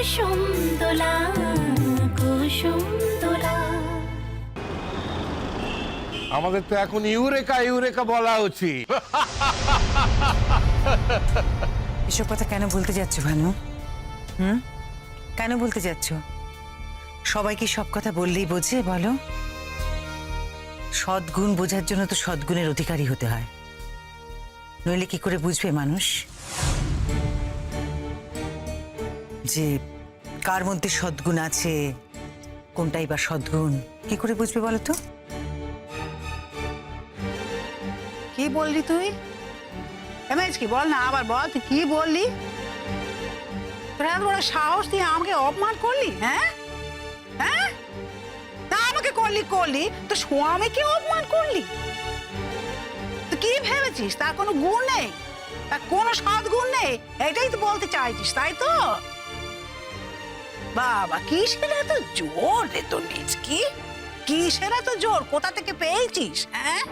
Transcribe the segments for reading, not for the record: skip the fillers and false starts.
কুসুম দোলা কুসুম দোলা। আমাদের তো এখন ইউরেকা ইউরেকা বলা উচিত। এসব কথা কেন বলতে যাচ্ছ ভানু? কেন বলতে যাচ্ছ? সবাই কি সব কথা বললেই বোঝে বলো? সদ্গুণ বোঝার জন্য তো সদ্গুণের অধিকারী হতে হয়, নইলে কি করে বুঝবে মানুষ যে কার মধ্যে সদ্গুণ আছে, কোনটাই বা সদ্গুণ? কি করে বুঝবে বলো তো? কি বললি তুই? এমএস কি বল না, আবার বল তুই কি বললি? তোর এত বড় সাহস, তুই আমাকে অপমান করলি? হ্যাঁ হ্যাঁ, তা আমাকে করলি তো স্বামীকে অপমান করলি? তুই কি ভেবেছিস তার কোনো গুণ নেই, তার কোনো সদ্গুণ নেই, এটাই তো বলতে চাইছিস তাই তো? বাবা কিসের এত জোর রে তোর নিজ, কি কিসের এত জোর, কোথা থেকে পেয়েছিস? হ্যাঁ,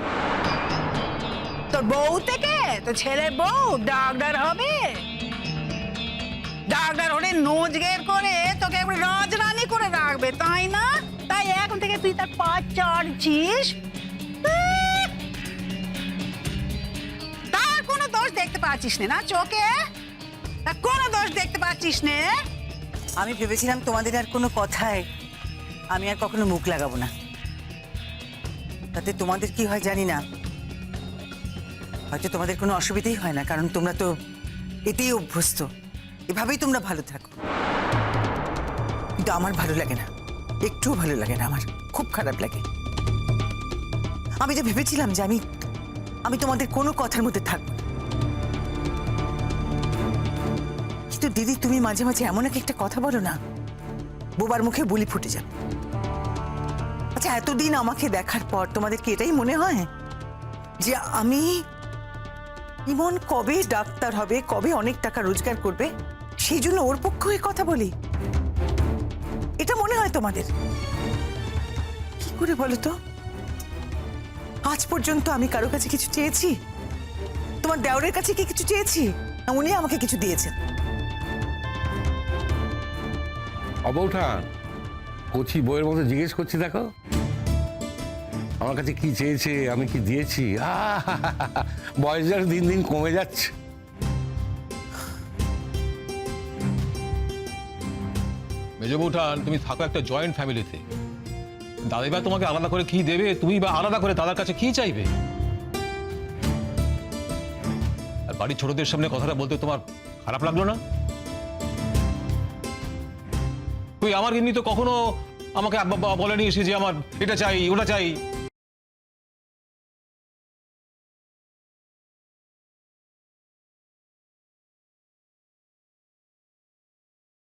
তোর বউ থেকে? তোর ছেলের বউ ডাক্তার হবে, ডাক্তার হলে নোজগের করে তোকে একবার রাজরানী করে রাখবে তাই না? তাই এখন থেকে তুই তার পা চাড়ছিস। তার কোনো দোষ দেখতে পাচ্ছিস না চোখে? তার কোনো দোষ দেখতে পাচ্ছিস না? আমি ভেবেছিলাম তোমাদের আর কোনো কথায় আমি আর কখনো মুখ লাগাবো না, তাতে তোমাদের কি হয় জানি না, হয়তো তোমাদের কোনো অসুবিধাই হয় না, কারণ তোমরা তো এতেই অভ্যস্ত, এভাবেই তোমরা ভালো থাকো। কিন্তু আমার ভালো লাগে না, একটুও ভালো লাগে না, আমার খুব খারাপ লাগে। আমি যে ভেবেছিলাম যে আমি তোমাদের কোনো কথার মধ্যে থাকবো না, কিন্তু দিদি তুমি মাঝে মাঝে এমন একটা কথা বলো না, বোবার মুখে বুলি ফুটে যাবে। আচ্ছা, এতদিন আমাকে দেখার পর তোমাদের কি এটাই মনে হয় যে আমি ইমন কবে ডাক্তার হবে, কবে অনেক টাকা রোজগার করবে, সেই জন্য ওর পক্ষে হয়ে কথা বলি? এটা মনে হয় তোমাদের? কি করে বলো তো? আজ পর্যন্ত আমি কারো কাছে কিছু চেয়েছি? তোমার দেওরের কাছে কি কিছু চেয়েছি? না উনি আমাকে কিছু দিয়েছেন? অবৌঠান, কচি বইয়ের মতো জিজ্ঞেস করছি, দেখো আমার কাছে কি চেয়েছে, আমি কি দিয়েছি? বয়স যেন দিন দিন কমে যাচ্ছে। মেজো বৌঠান, তুমি থাকো একটা জয়েন্ট ফ্যামিলিতে, দাদিবা তোমাকে আলাদা করে কি দেবে, তুমি বা আলাদা করে দাদার কাছে কি চাইবে? আর বাড়ির ছোটদের সামনে কথাটা বলতে তোমার খারাপ লাগলো না? তুই আমার এমনি তো কখনো আমাকে বলেনি সে যে আমার এটা চাই ওটা চাই।